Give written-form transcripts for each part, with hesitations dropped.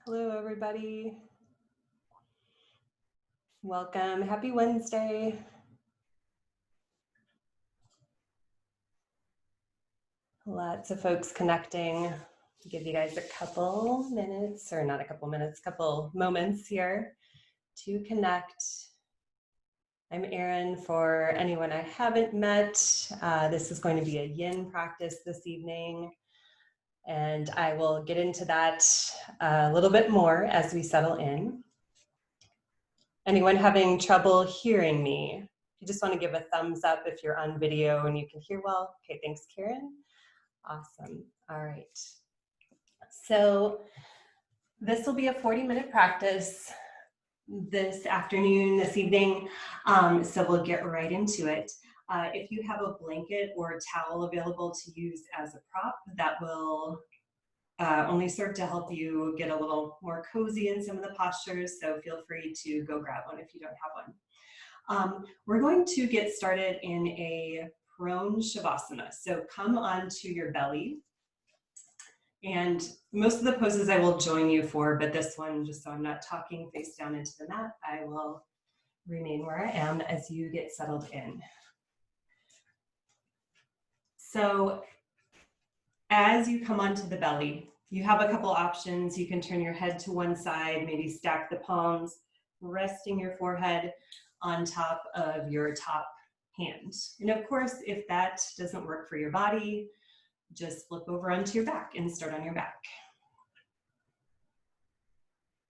Hello, everybody. Welcome. Happy Wednesday. Lots of folks connecting. Give you guys a couple minutes, or not a couple minutes, couple moments here to connect. I'm Erin. For anyone I haven't met, this is going to be a yin practice this evening, and I will get into that a little bit more as we settle in. Anyone having trouble hearing me? If you just want to give a thumbs up if you're on video and you can hear well. Okay, thanks, Karen. Awesome. All right. So this will be a 40-minute practice this afternoon, this evening. So we'll get right into it. If you have a blanket or a towel available to use as a prop, that will only serve to help you get a little more cozy in some of the postures. So feel free to go grab one if you don't have one. We're going to get started in a prone shavasana. So come onto your belly. And most of the poses I will join you for, but this one, just so I'm not talking face down into the mat, I will remain where I am as you get settled in. So as you come onto the belly, you have a couple options. You can turn your head to one side, maybe stack the palms, resting your forehead on top of your top hand. And of course, if that doesn't work for your body, just flip over onto your back and start on your back.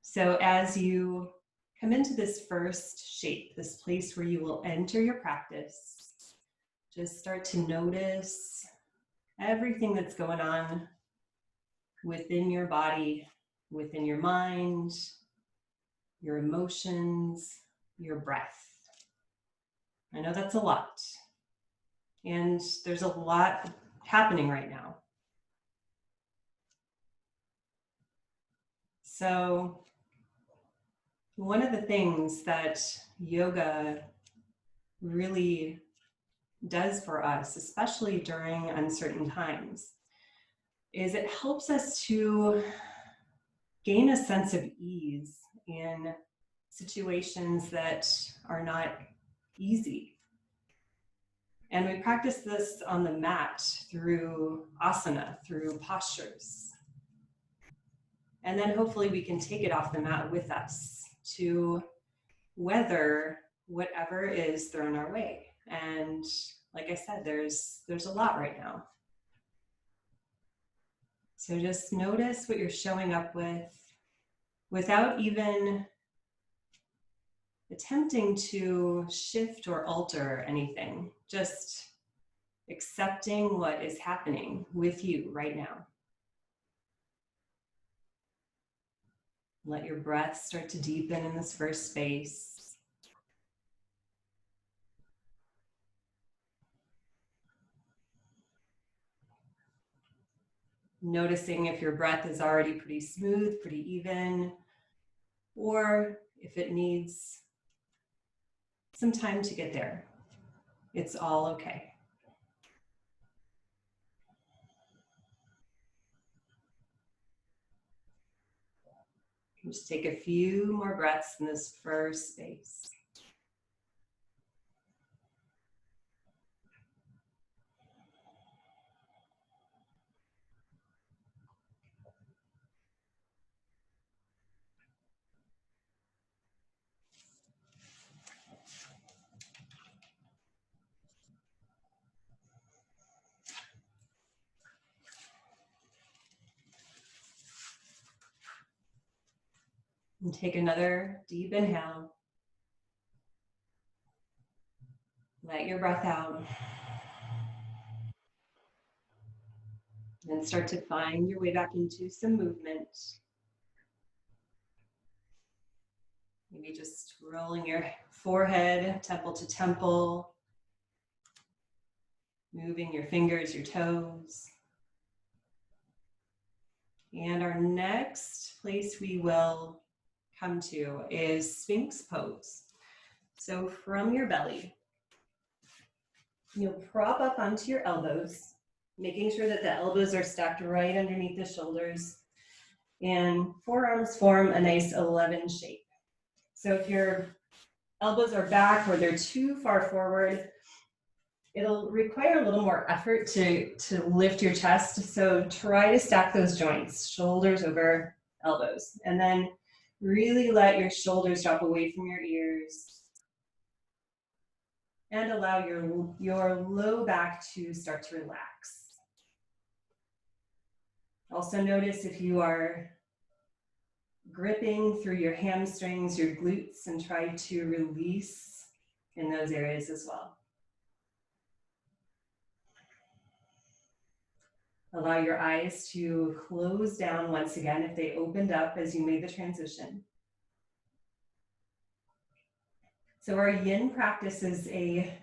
So as you come into this first shape, this place where you will enter your practice, just start to notice everything that's going on within your body, within your mind, your emotions, your breath. I know that's a lot, and there's a lot happening right now. So one of the things that yoga really does for us, especially during uncertain times, is it helps us to gain a sense of ease in situations that are not easy. And we practice this on the mat through asana, through postures. And then hopefully we can take it off the mat with us to weather whatever is thrown our way. And like I said, there's a lot right now. So just notice what you're showing up with without even attempting to shift or alter anything, just accepting what is happening with you right now. Let your breath start to deepen in this first space. Noticing if your breath is already pretty smooth, pretty even, or if it needs some time to get there. It's all okay. Just take a few more breaths in this first space. And take another deep inhale. Let your breath out. And start to find your way back into some movement. Maybe just rolling your forehead, temple to temple. Moving your fingers, your toes. And our next place we will come to is Sphinx pose. So from your belly, you'll prop up onto your elbows Making sure that the elbows are stacked right underneath the shoulders, and forearms form a nice 11 shape. So if your elbows are back or they're too far forward, it'll require a little more effort to lift your chest. So try to stack those joints, shoulders over elbows, and then really let your shoulders drop away from your ears and allow your low back to start to relax. Also notice if you are gripping through your hamstrings, your glutes, and try to release in those areas as well. Allow your eyes to close down once again if they opened up as you made the transition. So our yin practice is a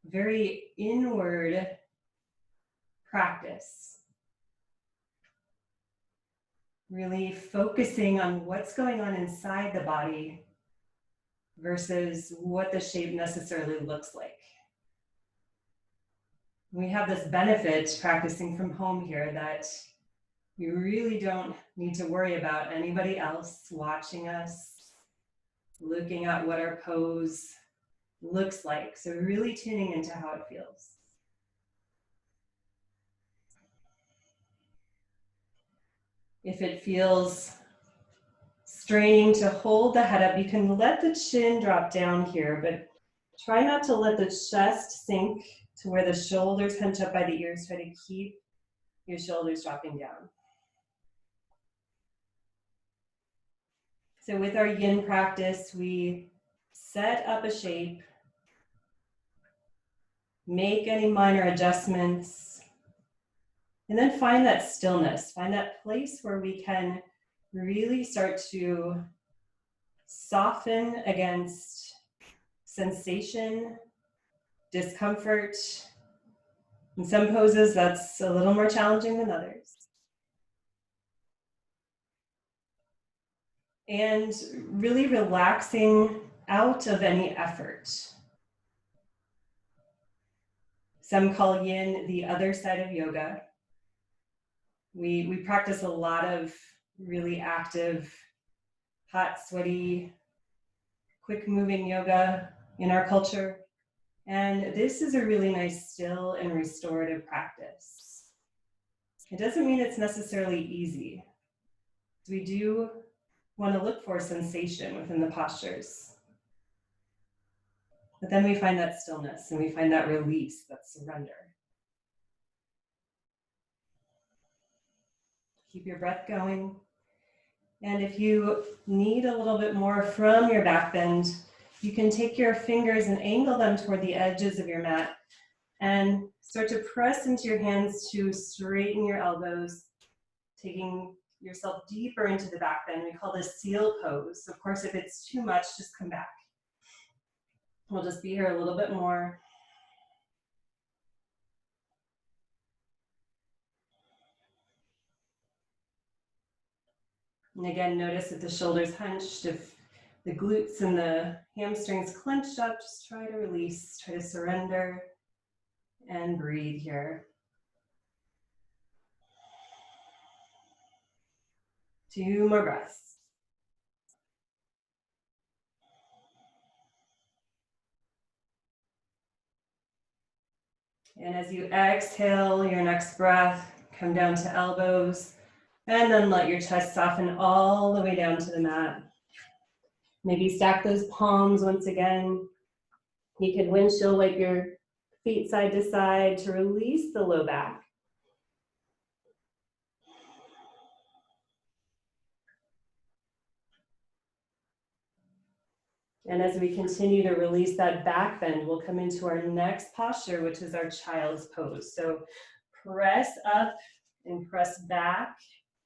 very inward practice. Really focusing on what's going on inside the body versus what the shape necessarily looks like. We have this benefit practicing from home here that we really don't need to worry about anybody else watching us, looking at what our pose looks like. So really tuning into how it feels. If it feels straining to hold the head up, you can let the chin drop down here, but try not to let the chest sink to where the shoulders hunch up by the ears. Try to keep your shoulders dropping down. So with our yin practice, we set up a shape, make any minor adjustments, and then find that stillness, find that place where we can really start to soften against sensation, discomfort. In some poses, that's a little more challenging than others. And really relaxing out of any effort. Some call yin the other side of yoga. We practice a lot of really active, hot, sweaty, quick moving yoga in our culture. And this is a really nice, still and restorative practice. It doesn't mean it's necessarily easy. We do want to look for sensation within the postures. But then we find that stillness and we find that release, that surrender. Keep your breath going. And if you need a little bit more from your back bend, you can take your fingers and angle them toward the edges of your mat and start to press into your hands to straighten your elbows, taking yourself deeper into the back bend. We call this seal pose. Of course, if it's too much, just come back. We'll just be here a little bit more. And again, notice if the shoulders hunched, if the glutes and the hamstrings clenched up, just try to release, try to surrender and breathe here. 2 more breaths. And as you exhale your next breath, come down to elbows, and then let your chest soften all the way down to the mat. Maybe stack those palms once again. You can windshield wipe your feet side to side to release the low back. And as we continue to release that back bend, we'll come into our next posture, which is our child's pose. So press up and press back,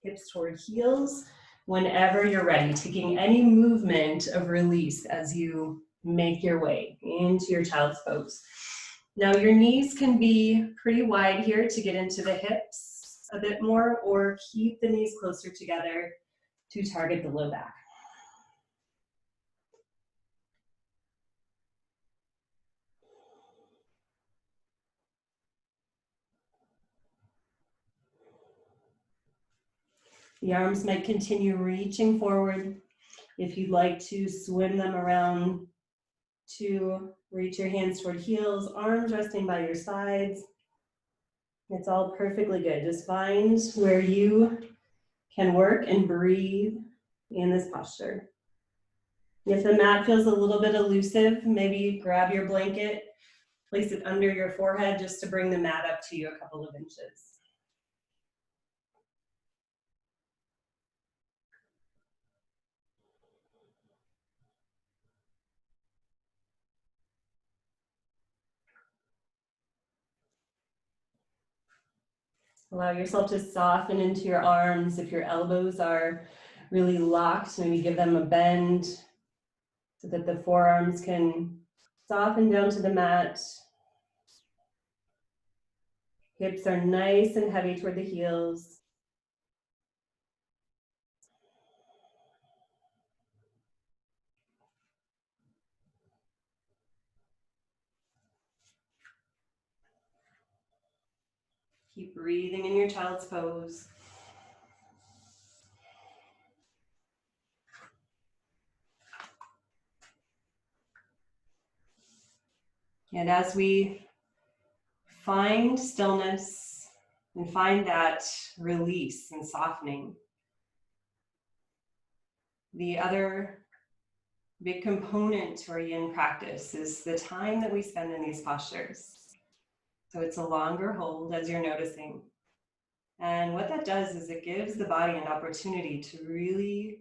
hips toward heels, whenever you're ready, taking any movement of release as you make your way into your child's pose. Now your knees can be pretty wide here to get into the hips a bit more, or keep the knees closer together to target the low back. The arms might continue reaching forward. If you'd like to swim them around to reach your hands toward heels, arms resting by your sides. It's all perfectly good. Just find where you can work and breathe in this posture. If the mat feels a little bit elusive, maybe grab your blanket, place it under your forehead just to bring the mat up to you a couple of inches. Allow yourself to soften into your arms. If your elbows are really locked, maybe give them a bend so that the forearms can soften down to the mat. Hips are nice and heavy toward the heels. Keep breathing in your child's pose. And as we find stillness and find that release and softening, the other big component to our yin practice is the time that we spend in these postures. So it's a longer hold, as you're noticing. And what that does is it gives the body an opportunity to really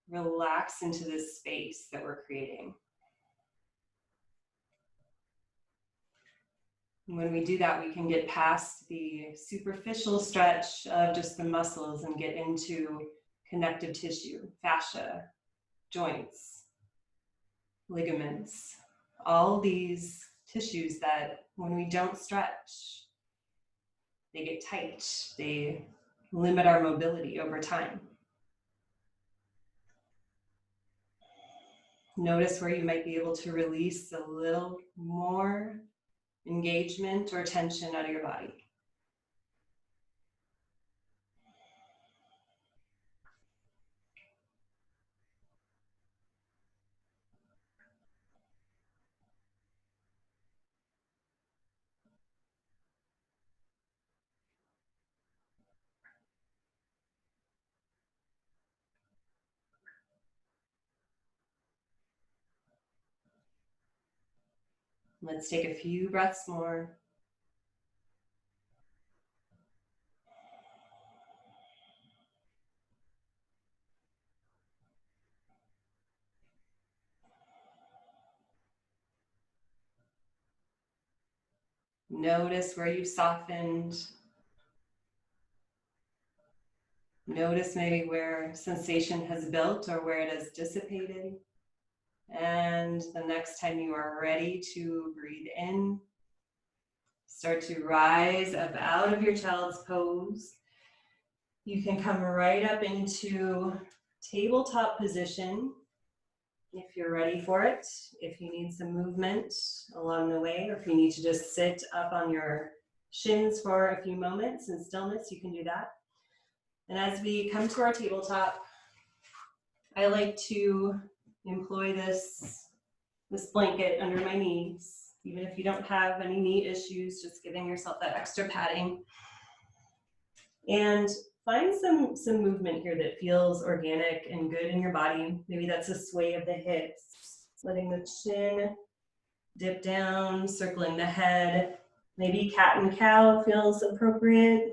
relax into this space that we're creating. When we do that, we can get past the superficial stretch of just the muscles and get into connective tissue, fascia, joints, ligaments, all these tissues that when we don't stretch, they get tight, they limit our mobility over time. Notice where you might be able to release a little more engagement or tension out of your body. Let's take a few breaths more. Notice where you've softened. Notice maybe where sensation has built or where it has dissipated. And the next time you are ready to breathe in, start to rise up out of your child's pose. You can come right up into tabletop position if you're ready for it. If you need some movement along the way, or if you need to just sit up on your shins for a few moments in stillness, you can do that. And as we come to our tabletop, I like to employ this blanket under my knees. Even if you don't have any knee issues, just giving yourself that extra padding. And find some movement here that feels organic and good in your body. Maybe that's a sway of the hips, letting the chin dip down, circling the head. Maybe cat and cow feels appropriate.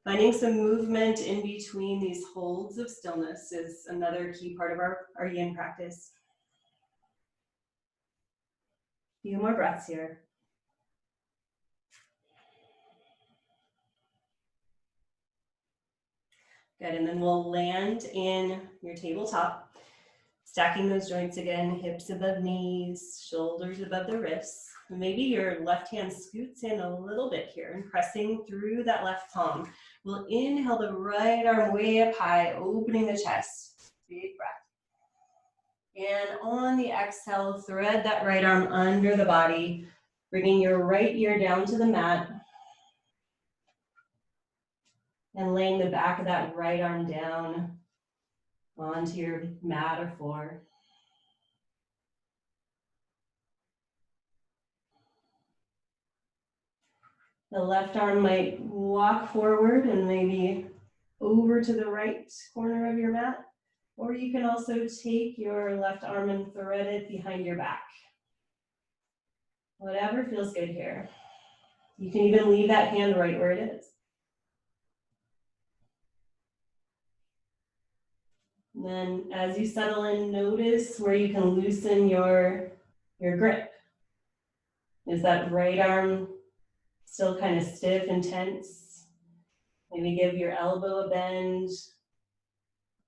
Finding some movement in between these holds of stillness is another key part of our yin practice. A few more breaths here. Good, and then we'll land in your tabletop, stacking those joints again, hips above knees, shoulders above the wrists. Maybe your left hand scoots in a little bit here and pressing through that left palm. We'll inhale the right arm way up high, opening the chest. Big breath. And on the exhale, thread that right arm under the body, bringing your right ear down to the mat. And laying the back of that right arm down onto your mat or floor. The left arm might walk forward and maybe over to the right corner of your mat, or you can also take your left arm and thread it behind your back. Whatever feels good here. You can even leave that hand right where it is. And then as you settle in, notice where you can loosen your grip. Is that right arm still kind of stiff and tense? Maybe give your elbow a bend.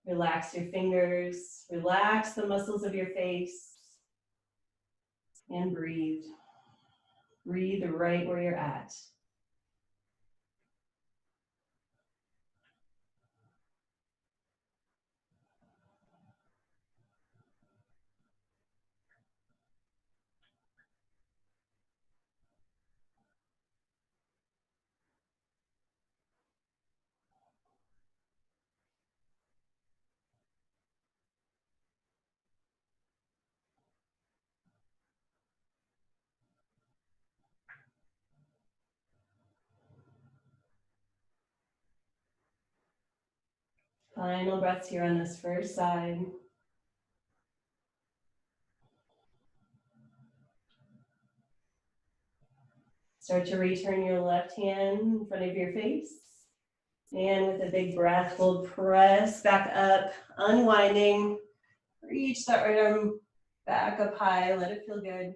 Relax your fingers. Relax the muscles of your face. And breathe. Breathe right where you're at. Final breaths here on this first side. Start to return your left hand in front of your face. And with a big breath, we'll press back up, unwinding. Reach that right arm back up high, let it feel good.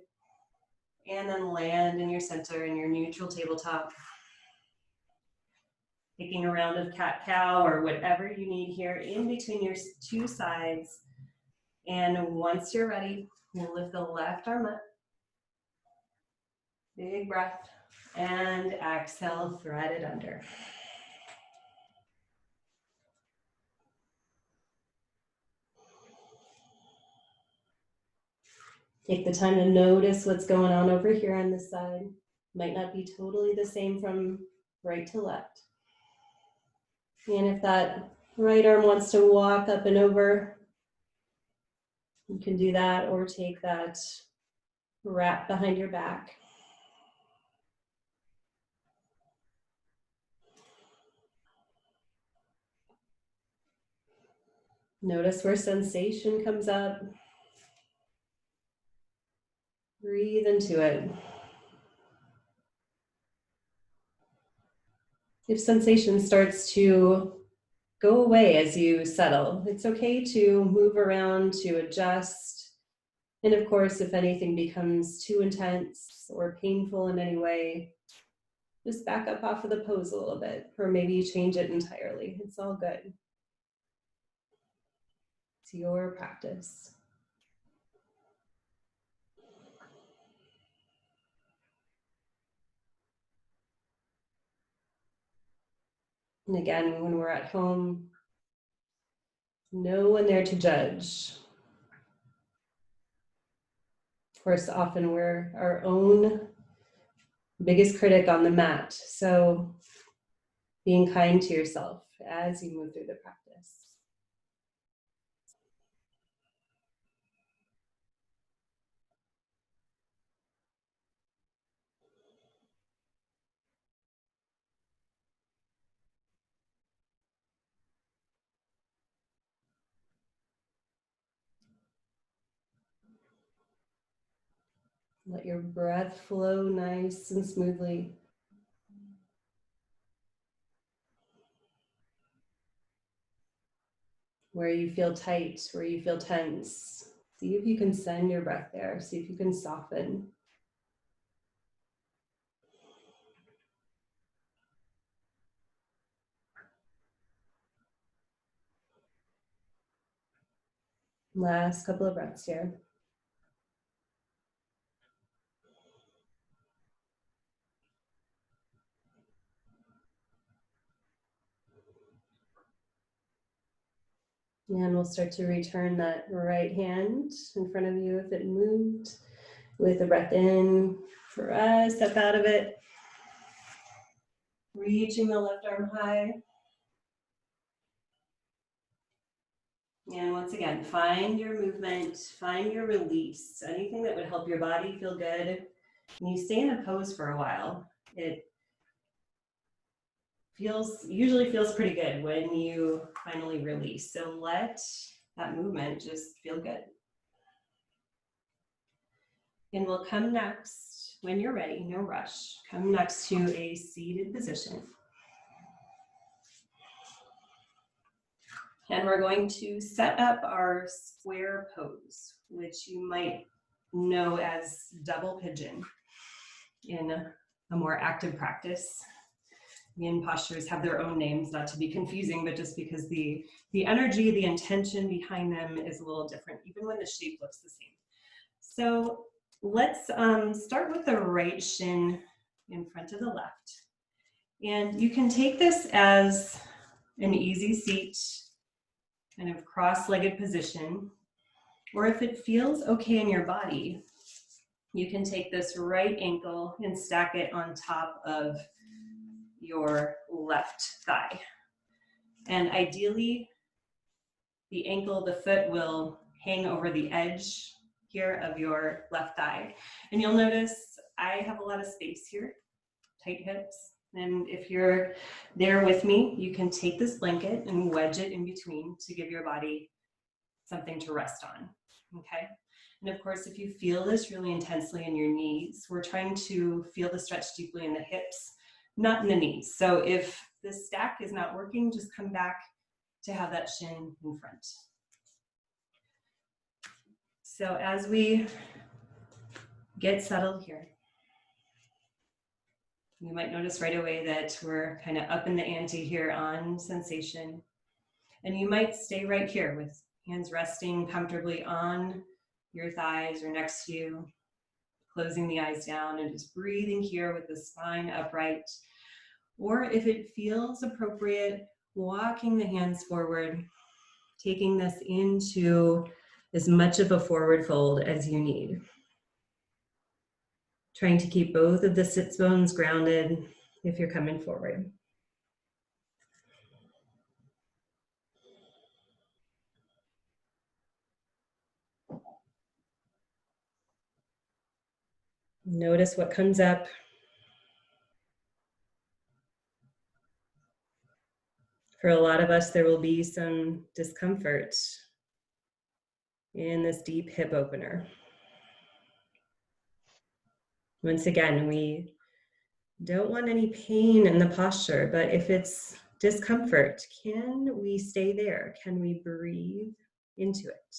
And then land in your center in your neutral tabletop. Taking a round of cat-cow or whatever you need here in between your two sides. And once you're ready, you'll lift the left arm up. Big breath. And exhale, thread it under. Take the time to notice what's going on over here on this side. Might not be totally the same from right to left. And if that right arm wants to walk up and over, you can do that, or take that wrap behind your back. Notice where sensation comes up. Breathe into it. If sensation starts to go away as you settle, it's okay to move around, to adjust. And of course, if anything becomes too intense or painful in any way, just back up off of the pose a little bit, or maybe change it entirely. It's all good. It's your practice. And again, when we're at home, no one there to judge. Of course, often we're our own biggest critic on the mat. So being kind to yourself as you move through the practice. Let your breath flow nice and smoothly. Where you feel tight, where you feel tense, see if you can send your breath there. See if you can soften. Last couple of breaths here. And we'll start to return that right hand in front of you if it moved. With the breath in, press, step out of it. Reaching the left arm high. And once again, find your movement, find your release, anything that would help your body feel good. And you stay in a pose for a while. It usually feels pretty good when you finally release. So let that movement just feel good. And we'll come next, when you're ready, no rush, come next to a seated position. And we're going to set up our square pose, which you might know as double pigeon in a more active practice. Yin postures have their own names, not to be confusing, but just because the energy, the intention behind them is a little different, even when the shape looks the same. So let's start with the right shin in front of the left. And you can take this as an easy seat, kind of cross-legged position, or if it feels okay in your body, you can take this right ankle and stack it on top of your left thigh. And ideally, the ankle, the foot will hang over the edge here of your left thigh. And you'll notice I have a lot of space here, tight hips. And if you're there with me, you can take this blanket and wedge it in between to give your body something to rest on, okay? And of course, if you feel this really intensely in your knees, we're trying to feel the stretch deeply in the hips, not in the knees. So if this stack is not working, just come back to have that shin in front. So as we get settled here, you might notice right away that we're kind of up in the ante here on sensation. And you might stay right here with hands resting comfortably on your thighs or next to you, closing the eyes down and just breathing here with the spine upright. Or if it feels appropriate, walking the hands forward, taking this into as much of a forward fold as you need. Trying to keep both of the sits bones grounded if you're coming forward. Notice what comes up. For a lot of us, there will be some discomfort in this deep hip opener. Once again, we don't want any pain in the posture, but if it's discomfort, can we stay there? Can we breathe into it?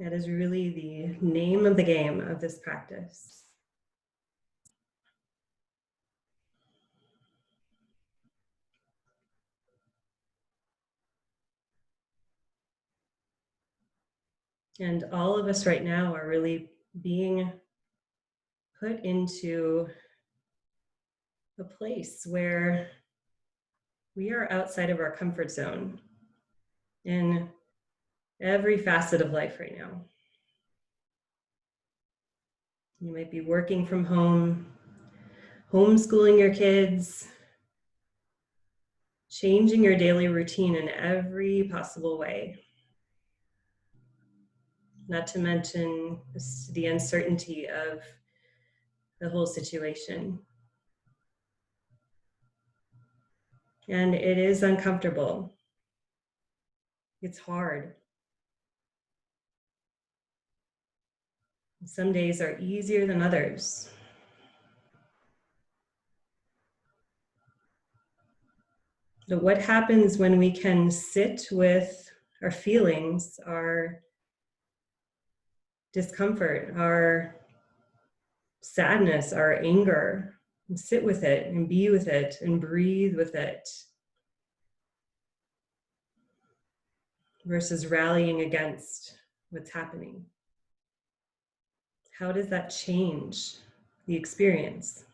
That is really the name of the game of this practice. And all of us right now are really being put into a place where we are outside of our comfort zone in every facet of life right now. You might be working from home, homeschooling your kids, changing your daily routine in every possible way. Not to mention the uncertainty of the whole situation. And it is uncomfortable. It's hard. Some days are easier than others. But what happens when we can sit with our feelings, our discomfort, our sadness, our anger, and sit with it and be with it and breathe with it, versus rallying against what's happening? How does that change the experience?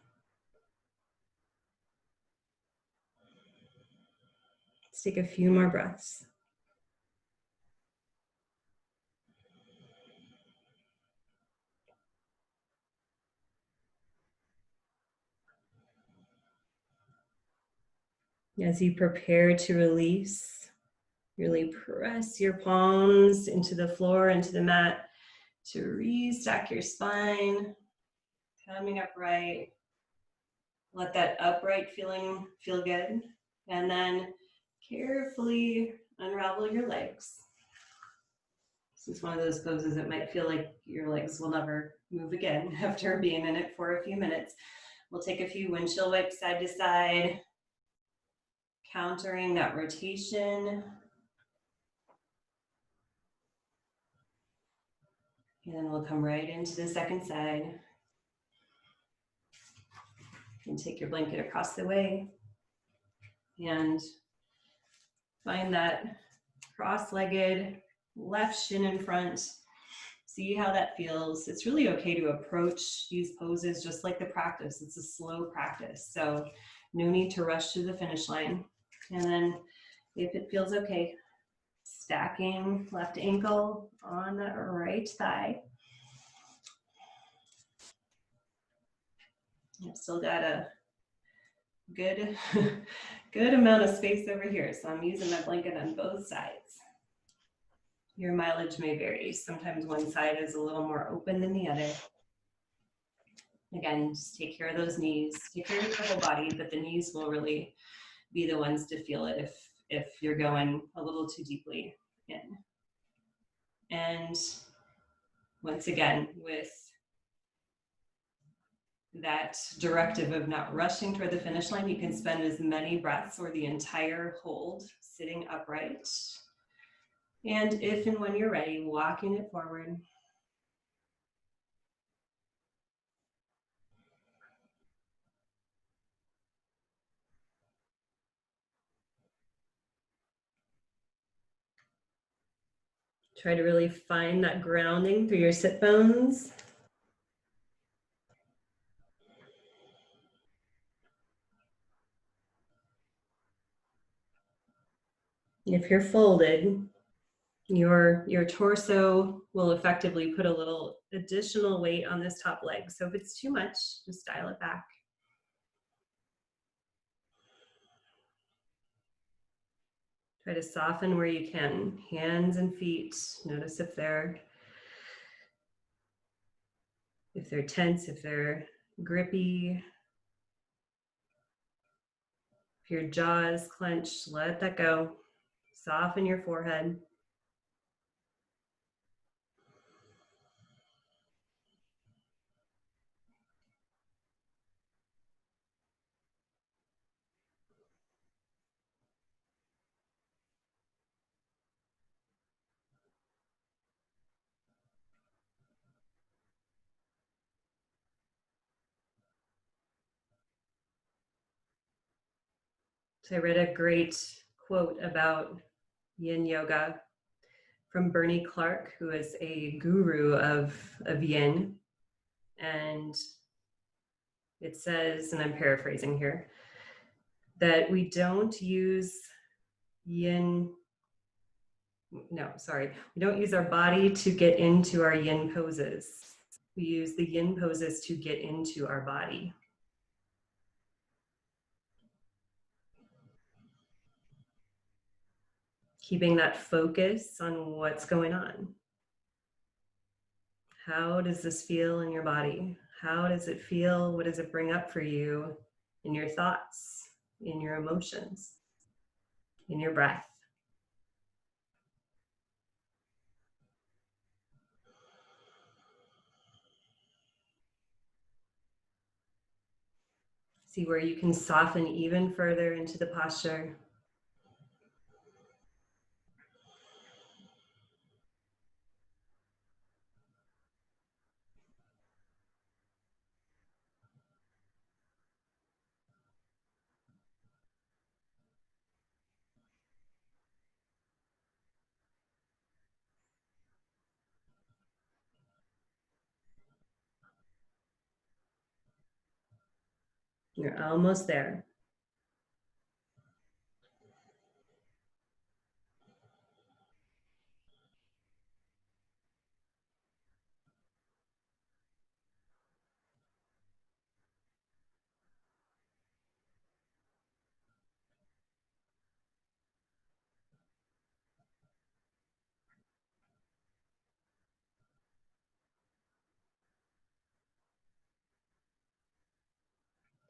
Let's take a few more breaths. As you prepare to release, really press your palms into the floor, into the mat to restack your spine, coming upright. Let that upright feeling feel good. And then carefully unravel your legs. This is one of those poses that might feel like your legs will never move again after being in it for a few minutes. We'll take a few windshield wipes side to side, countering that rotation. And then we'll come right into the second side. And take your blanket across the way. And find that cross-legged left shin in front. See how that feels. It's really okay to approach these poses just like the practice. It's a slow practice. So no need to rush to the finish line. And then if it feels okay, stacking left ankle on the right thigh. I've still got a good, good amount of space over here. So I'm using my blanket on both sides. Your mileage may vary. Sometimes one side is a little more open than the other. Again, just take care of those knees. Take care of your whole body, but the knees will really be the ones to feel it if you're going a little too deeply in. And once again, with that directive of not rushing toward the finish line, you can spend as many breaths or the entire hold sitting upright. And if and when you're ready, walking it forward. Try to really find that grounding through your sit bones. If you're folded, your torso will effectively put a little additional weight on this top leg. So if it's too much, just dial it back. Try to soften where you can. Hands and feet, notice if they're tense, if they're grippy. If your jaw is clenched, let that go. Soften your forehead. So I read a great quote about yin yoga from Bernie Clark, who is a guru of yin. And it says, and I'm paraphrasing here, that we don't use we don't use our body to get into our yin poses. We use the yin poses to get into our body. Keeping that focus on what's going on. How does this feel in your body? How does it feel? What does it bring up for you in your thoughts, in your emotions, in your breath? See where you can soften even further into the posture. You're almost there.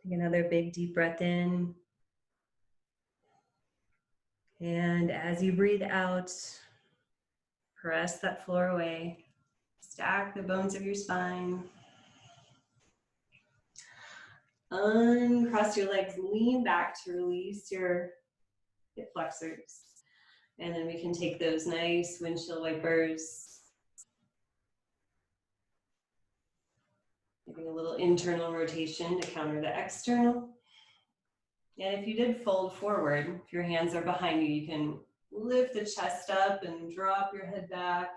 Take another big deep breath in. And as you breathe out, press that floor away. Stack the bones of your spine. Uncross your legs, lean back to release your hip flexors. And then we can take those nice windshield wipers, giving a little internal rotation to counter the external. And if you did fold forward, if your hands are behind you, you can lift the chest up and drop your head back,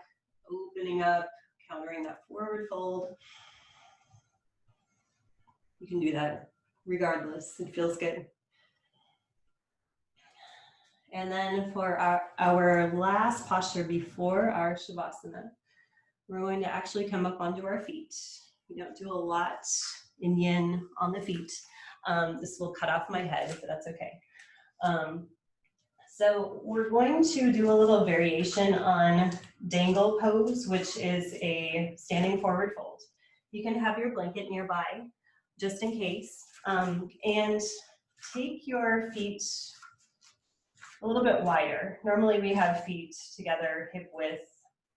opening up, countering that forward fold. You can do that regardless, it feels good. And then for our last posture before our Shavasana, we're going to actually come up onto our feet. We don't do a lot in yin on the feet. This will cut off my head, but that's okay. So we're going to do a little variation on dangle pose, which is a standing forward fold. You can have your blanket nearby, just in case, and take your feet a little bit wider. Normally we have feet together hip width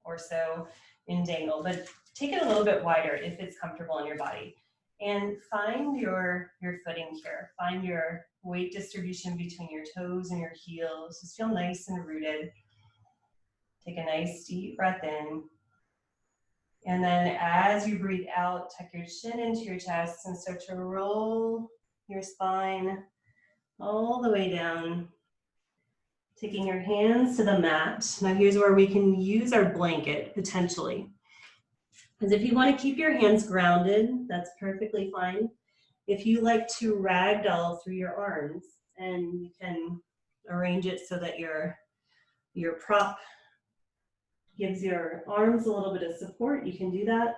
or so in dangle, but take it a little bit wider if it's comfortable in your body. And find your footing here. Find your weight distribution between your toes and your heels. Just feel nice and rooted. Take a nice deep breath in. And then as you breathe out, tuck your chin into your chest and start to roll your spine all the way down. Taking your hands to the mat. Now here's where we can use our blanket potentially. Because if you want to keep your hands grounded, that's perfectly fine. If you like to ragdoll through your arms, and you can arrange it so that your prop gives your arms a little bit of support, you can do that.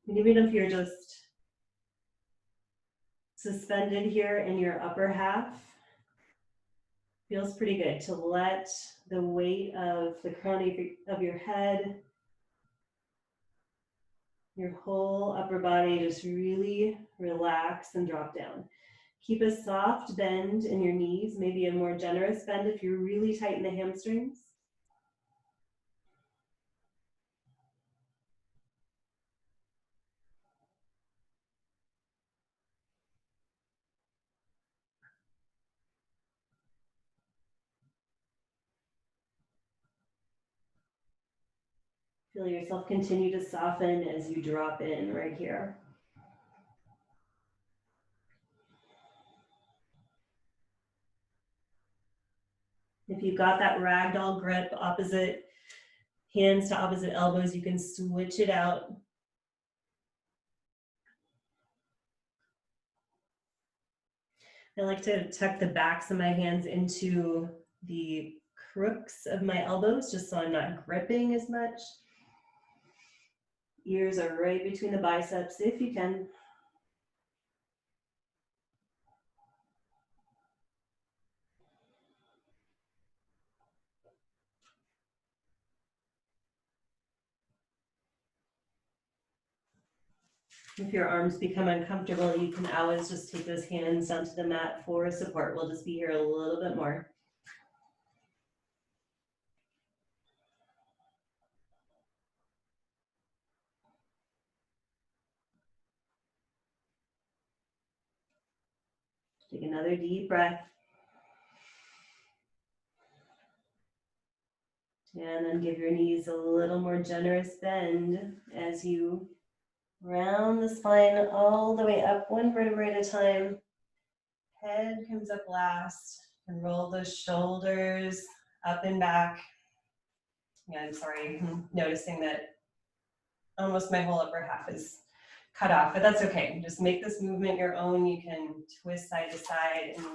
And even if you're just suspended here in your upper half, feels pretty good to let the weight of the crown of your head, your whole upper body just really relax and drop down. Keep a soft bend in your knees, maybe a more generous bend if you're really tight in the hamstrings. Feel yourself continue to soften as you drop in right here. If you've got that ragdoll grip, opposite hands to opposite elbows, you can switch it out. I like to tuck the backs of my hands into the crooks of my elbows, just so I'm not gripping as much. Ears are right between the biceps if you can. If your arms become uncomfortable, you can always just take those hands onto the mat for support. We'll just be here a little bit more. Take another deep breath. And then give your knees a little more generous bend as you round the spine all the way up, one vertebrae at a time. Head comes up last, and roll those shoulders up and back. Yeah, I'm sorry, I'm noticing that almost my whole upper half is cut off, but that's okay. Just make this movement your own. You can twist side to side and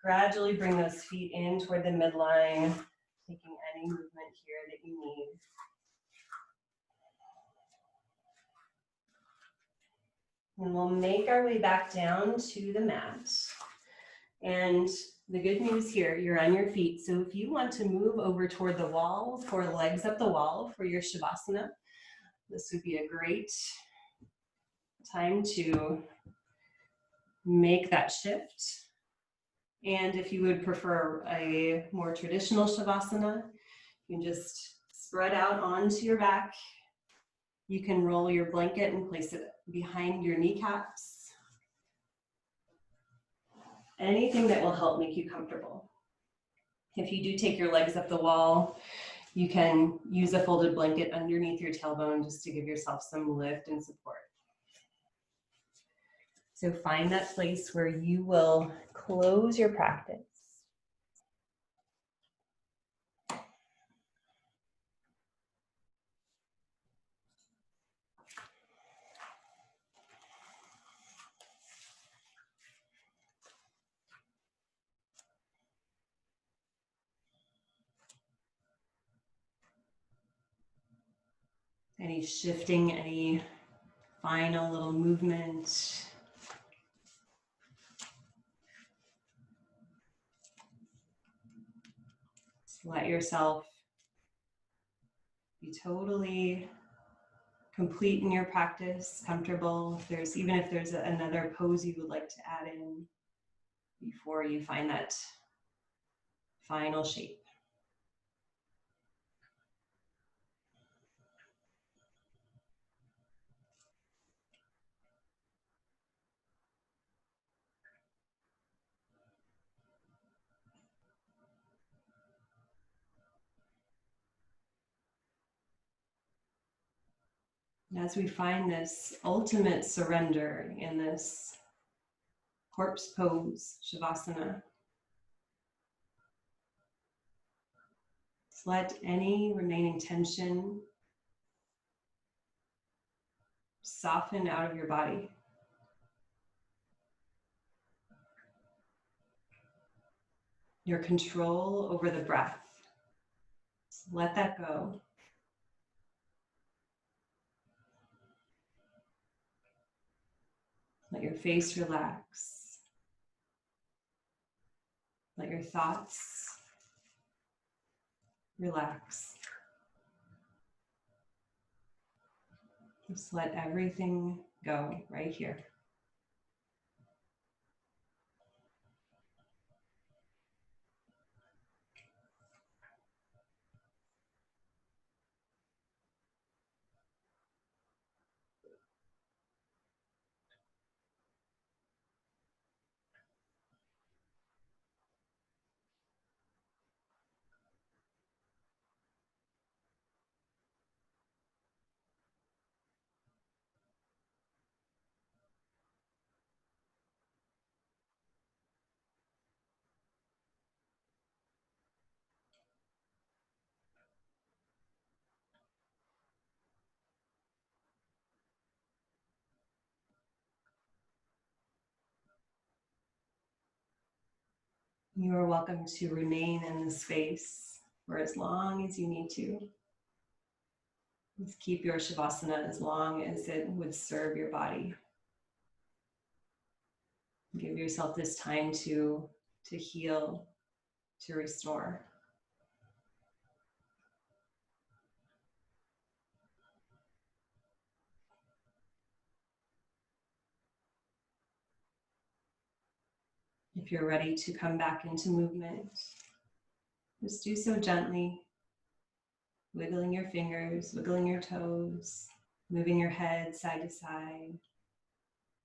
gradually bring those feet in toward the midline, taking any movement here that you need. And we'll make our way back down to the mat. And the good news here, you're on your feet. So if you want to move over toward the wall, for legs up the wall for your Shavasana, this would be a great time to make that shift. And if you would prefer a more traditional Shavasana, you can just spread out onto your back. You can roll your blanket and place it behind your kneecaps. Anything that will help make you comfortable. If you do take your legs up the wall, you can use a folded blanket underneath your tailbone just to give yourself some lift and support. So find that place where you will close your practice. Any shifting, any final little movement. Just let yourself be totally complete in your practice, comfortable. Even if there's another pose you would like to add in before you find that final shape. And as we find this ultimate surrender in this corpse pose, Shavasana, let any remaining tension soften out of your body. Your control over the breath. Just let that go. Let your face relax. Let your thoughts relax. Just let everything go right here. You are welcome to remain in this space for as long as you need to. Just keep your Shavasana as long as it would serve your body. Give yourself this time to heal, to restore. If you're ready to come back into movement, just do so gently, wiggling your fingers, wiggling your toes, moving your head side to side.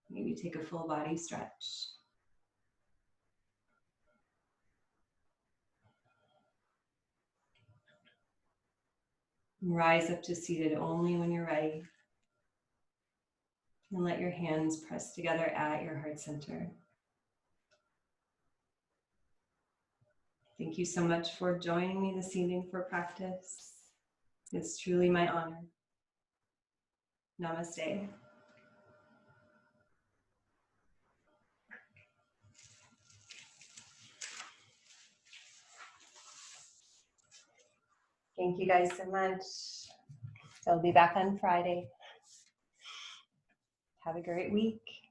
Maybe take a full body stretch. Rise up to seated only when you're ready. And let your hands press together at your heart center. Thank you so much for joining me this evening for practice. It's truly my honor. Namaste. Thank you guys so much. I'll be back on Friday. Have a great week.